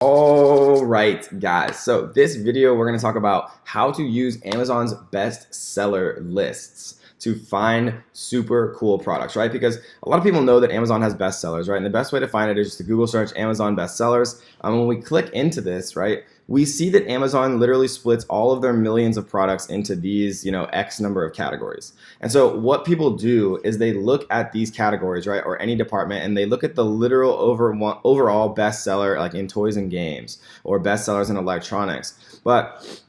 All right, guys. So this video, we're going to talk about how to use Amazon's bestseller lists to find super cool products, right? Because a lot of people know that Amazon has bestsellers, right? And the best way to find it is just to Google search Amazon bestsellers. When we click into this, right, we see that Amazon literally splits all of their millions of products into these, X number of categories. And so what people do is they look at these categories, right, or any department, and they look at the literal overall bestseller, like in toys and games, or bestsellers in electronics. But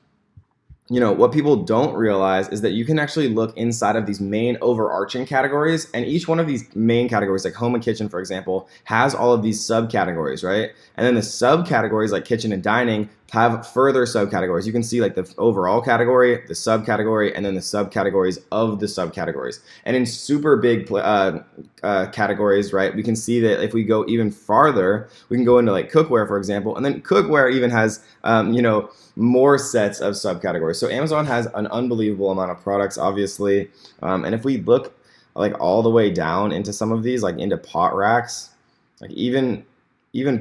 what people don't realize is that you can actually look inside of these main overarching categories, and each one of these main categories, like home and kitchen, for example, has all of these subcategories, right? And then the subcategories, like kitchen and dining, have further subcategories. You can see like the overall category, the subcategory, and then the subcategories of the subcategories. And in super big categories, right, we can see that if we go even farther, we can go into like cookware, for example, and then cookware even has, more sets of subcategories. So Amazon has an unbelievable amount of products, obviously. And if we look like all the way down into some of these, like into pot racks, like even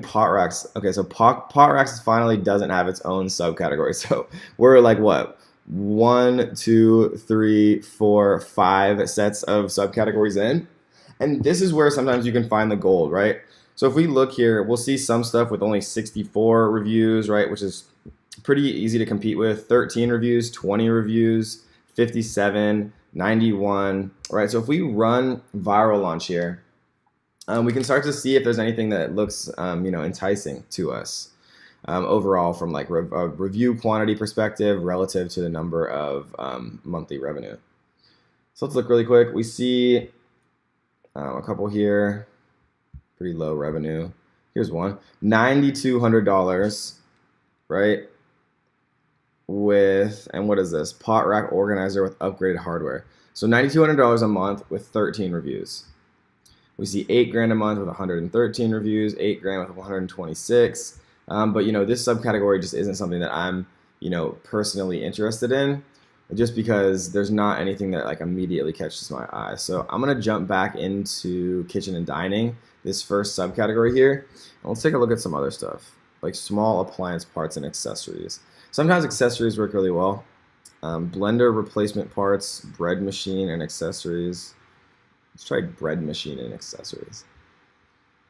pot racks. Okay, so pot racks finally doesn't have its own subcategory. So we're like what? 1, 2, 3, 4, 5 sets of subcategories in. And this is where sometimes you can find the gold, right? So if we look here, we'll see some stuff with only 64 reviews, right? Which is pretty easy to compete with. 13 reviews, 20 reviews, 57, 91, right? So if we run viral launch here, we can start to see if there's anything that looks, enticing to us overall from like a review quantity perspective relative to the number of monthly revenue. So let's look really quick. We see a couple here, pretty low revenue. Here's one, $9,200, right? And what is this? Pot rack organizer with upgraded hardware. So $9,200 a month with 13 reviews. We see $8,000 a month with 113 reviews, $8,000 with 126. But this subcategory just isn't something that I'm, personally interested in, just because there's not anything that like immediately catches my eye. So I'm gonna jump back into kitchen and dining, this first subcategory here, and let's take a look at some other stuff, like small appliance parts and accessories. Sometimes accessories work really well. Blender replacement parts, bread machine, and accessories. Let's try bread machine and accessories.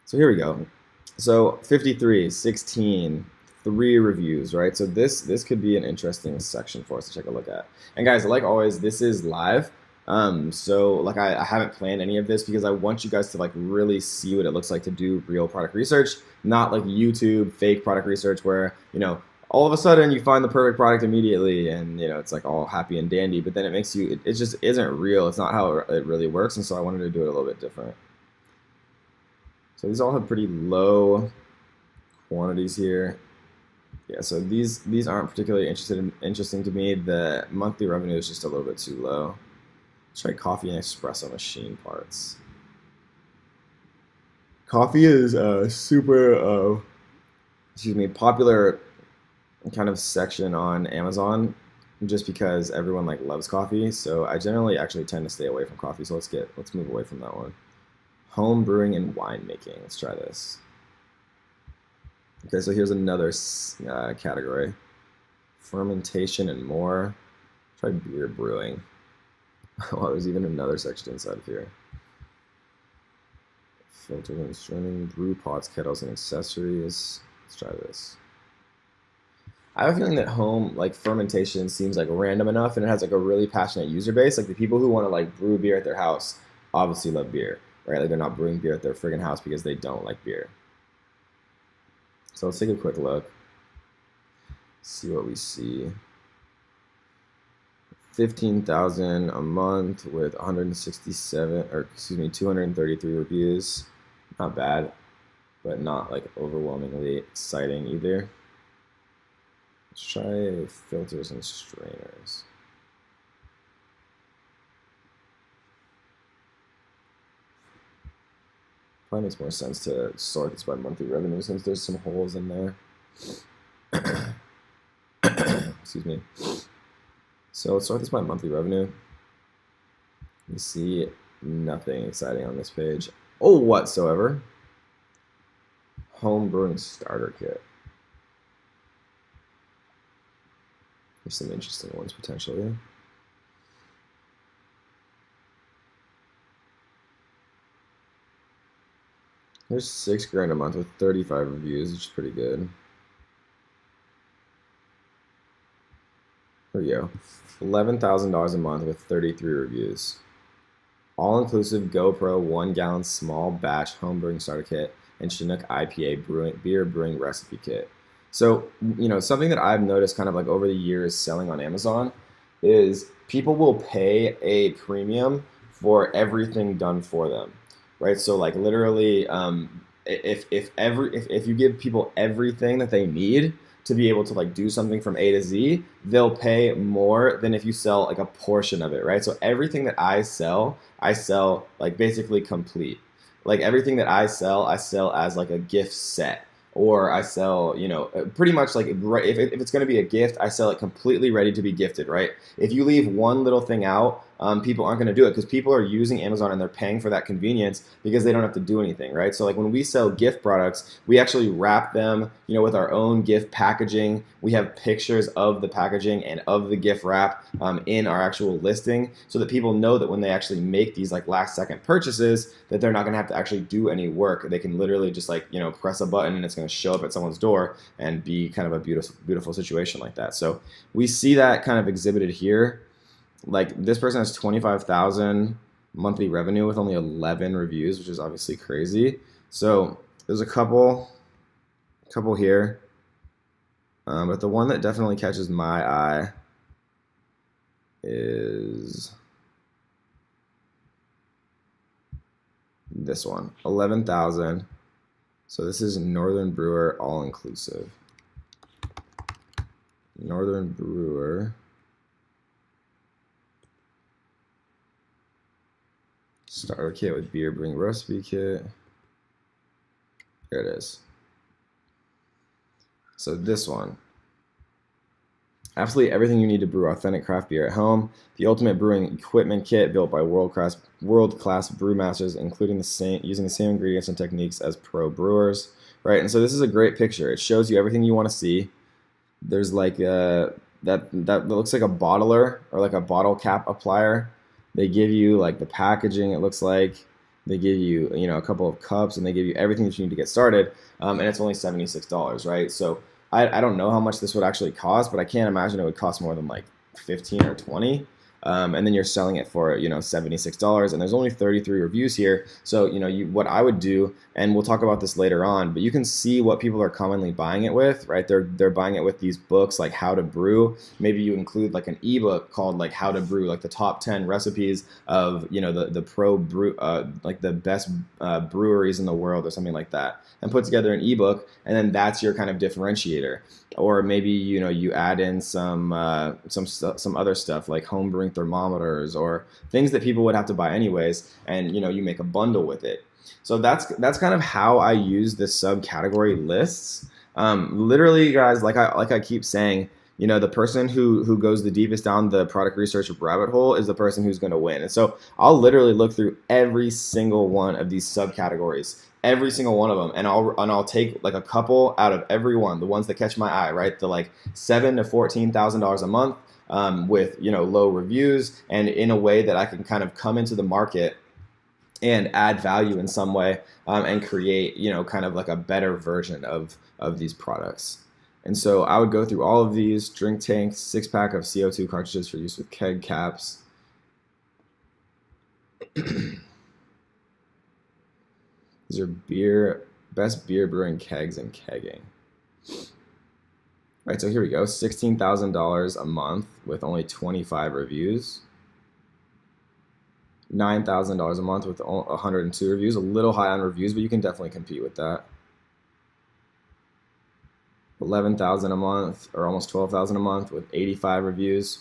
So here we go. So 53, 16, 3 reviews, right? So this could be an interesting section for us to take a look at. And guys, like always, this is live. So like I haven't planned any of this because I want you guys to like really see what it looks like to do real product research, not like YouTube fake product research where, all of a sudden you find the perfect product immediately and it's like all happy and dandy, but then it makes you, it just isn't real. It's not how it really works. And so I wanted to do it a little bit different. So these all have pretty low quantities here. Yeah, so these aren't particularly interesting to me. The monthly revenue is just a little bit too low. Let's try coffee and espresso machine parts. Coffee is a super popular kind of section on Amazon, just because everyone like loves coffee. So I generally actually tend to stay away from coffee. So let's move away from that one. Home brewing and winemaking. Let's try this. Okay, so here's another category. Fermentation and more. Try beer brewing. Well, there's even another section inside of here. Filter and streaming, brew pots, kettles, and accessories. Let's try this. I have a feeling that home like fermentation seems like random enough, and it has like a really passionate user base. Like the people who want to like brew beer at their house obviously love beer, right? Like they're not brewing beer at their friggin' house because they don't like beer. So let's take a quick look. See what we see. 15,000 a month with 233 reviews. Not bad, but not like overwhelmingly exciting either. Let's try filters and strainers. Probably makes more sense to sort this by monthly revenue since there's some holes in there. Excuse me. So let's sort this by monthly revenue. You see nothing exciting on this page. Oh, whatsoever. Home brewing starter kit. There's some interesting ones potentially. There's $6 grand a month with 35 reviews, which is pretty good. Here we go. $11,000 a month with 33 reviews. All-inclusive GoPro 1-gallon small batch home brewing starter kit and Chinook IPA beer brewing recipe kit. So, something that I've noticed kind of like over the years selling on Amazon is people will pay a premium for everything done for them, right? So like literally, if you give people everything that they need to be able to like do something from A to Z, they'll pay more than if you sell like a portion of it, right? So everything that I sell like basically complete. Like everything that I sell as like a gift set. Or I sell, pretty much like if it's going to be a gift, I sell it completely ready to be gifted, right? If you leave one little thing out, people aren't going to do it because people are using Amazon and they're paying for that convenience because they don't have to do anything, right? So like when we sell gift products, we actually wrap them, with our own gift packaging. We have pictures of the packaging and of the gift wrap in our actual listing so that people know that when they actually make these like last second purchases that they're not going to have to actually do any work. They can literally just like, press a button and it's going to show up at someone's door and be kind of a beautiful situation like that. So we see that kind of exhibited here. Like this person has 25,000 monthly revenue with only 11 reviews, which is obviously crazy. So there's a couple here, but the one that definitely catches my eye is this one, 11,000. So this is Northern Brewer all inclusive. Northern Brewer. Starter kit with beer brewing recipe kit. Here it is. So this one. Absolutely everything you need to brew authentic craft beer at home. The ultimate brewing equipment kit built by world-class brewmasters, including using the same ingredients and techniques as pro brewers. Right, and so this is a great picture. It shows you everything you want to see. There's like that looks like a bottler or like a bottle cap applier. They give you like the packaging. It looks like they give you a couple of cups and they give you everything that you need to get started. And it's only $76, right? So I don't know how much this would actually cost, but I can't imagine it would cost more than like 15 or 20. And then you're selling it for $76, and there's only 33 reviews here. So what I would do, and we'll talk about this later on, but you can see what people are commonly buying it with, right? They're buying it with these books like How to Brew. Maybe you include like an ebook called like How to Brew, like the top 10 recipes of the pro brew, like the best breweries in the world or something like that, and put together an ebook, and then that's your kind of differentiator. Or maybe you add in some other stuff like home brewing thermometers or things that people would have to buy anyways, and you make a bundle with it. So that's kind of how I use this subcategory lists. Literally, guys, like I keep saying, the person who goes the deepest down the product research rabbit hole is the person who's going to win. And so I'll literally look through every single one of these subcategories, every single one of them, and I'll take like a couple out of every one, the ones that catch my eye, right? The like $7,000 to $14,000 a month with low reviews, and in a way that I can kind of come into the market and add value in some way and create kind of like a better version of these products. And so I would go through all of these: drink tanks, 6-pack of CO2 cartridges for use with keg caps. These are best beer brewing kegs and kegging. All right, so here we go. $16,000 a month with only 25 reviews. $9,000 a month with 102 reviews. A little high on reviews, but you can definitely compete with that. $11,000 a month, or almost $12,000 a month with 85 reviews.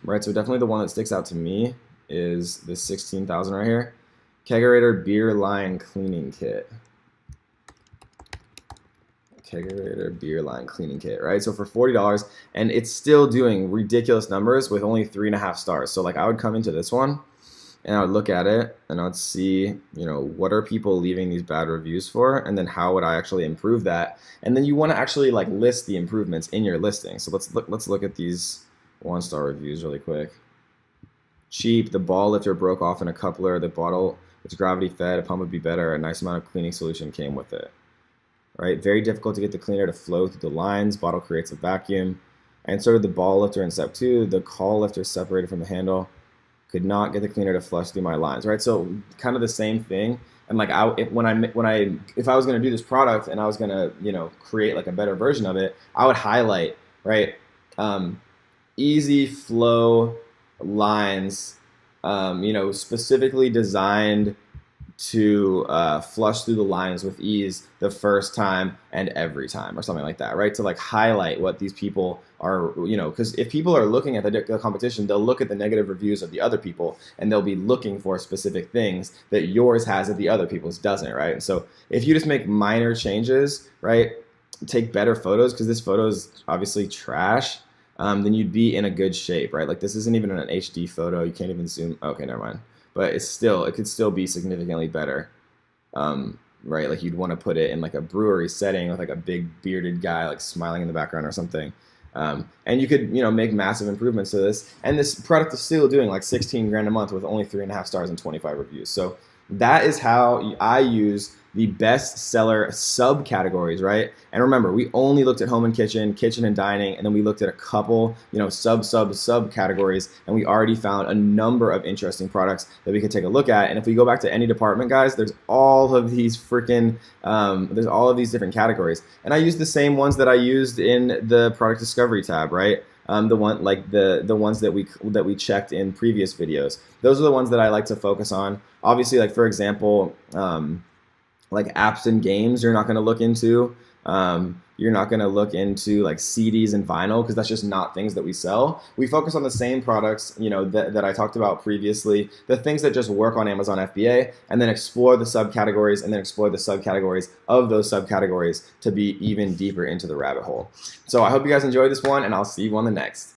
Right, so definitely the one that sticks out to me is this $16,000 right here. Kegerator Beer Line Cleaning Kit. Kegerator Beer Line Cleaning Kit, right? So for $40, and it's still doing ridiculous numbers with only 3.5 stars. So like I would come into this one and I would look at it and I would see, what are people leaving these bad reviews for, and then how would I actually improve that? And then you want to actually like list the improvements in your listing. So let's look at these 1-star reviews really quick. Cheap, the ball lifter broke off in a coupler. The bottle was gravity fed. A pump would be better. A nice amount of cleaning solution came with it. Right? Very difficult to get the cleaner to flow through the lines. Bottle creates a vacuum. I inserted the ball lifter in step 2. The caul lifter separated from the handle. Could not get the cleaner to flush through my lines. Right? So kind of the same thing. And like if I was gonna do this product and I was gonna create like a better version of it, I would highlight, right, easy flow lines, specifically designed to flush through the lines with ease the first time and every time, or something like that, right? To like highlight what these people are, because if people are looking at the competition, they'll look at the negative reviews of the other people and they'll be looking for specific things that yours has that the other people's doesn't, right? And so if you just make minor changes, right, take better photos, because this photo is obviously trash, then you'd be in a good shape, right? Like this isn't even an HD photo. You can't even zoom. Okay, never mind. But it could still be significantly better, right? Like you'd want to put it in like a brewery setting with like a big bearded guy like smiling in the background or something. And you could, make massive improvements to this. And this product is still doing like 16 grand a month with only 3.5 stars and 25 reviews. So that is how I use the best seller subcategories, right? And remember, we only looked at home and kitchen, kitchen and dining, and then we looked at a couple, sub categories, and we already found a number of interesting products that we could take a look at. And if we go back to any department, guys, there's all of these there's all of these different categories. And I use the same ones that I used in the product discovery tab, right? The ones that we checked in previous videos. Those are the ones that I like to focus on. Obviously, like for example, like apps and games, you're not going to look into. You're not going to look into like CDs and vinyl, because that's just not things that we sell. We focus on the same products, that I talked about previously, the things that just work on Amazon FBA, and then explore the subcategories, and then explore the subcategories of those subcategories to be even deeper into the rabbit hole. So I hope you guys enjoyed this one, and I'll see you on the next.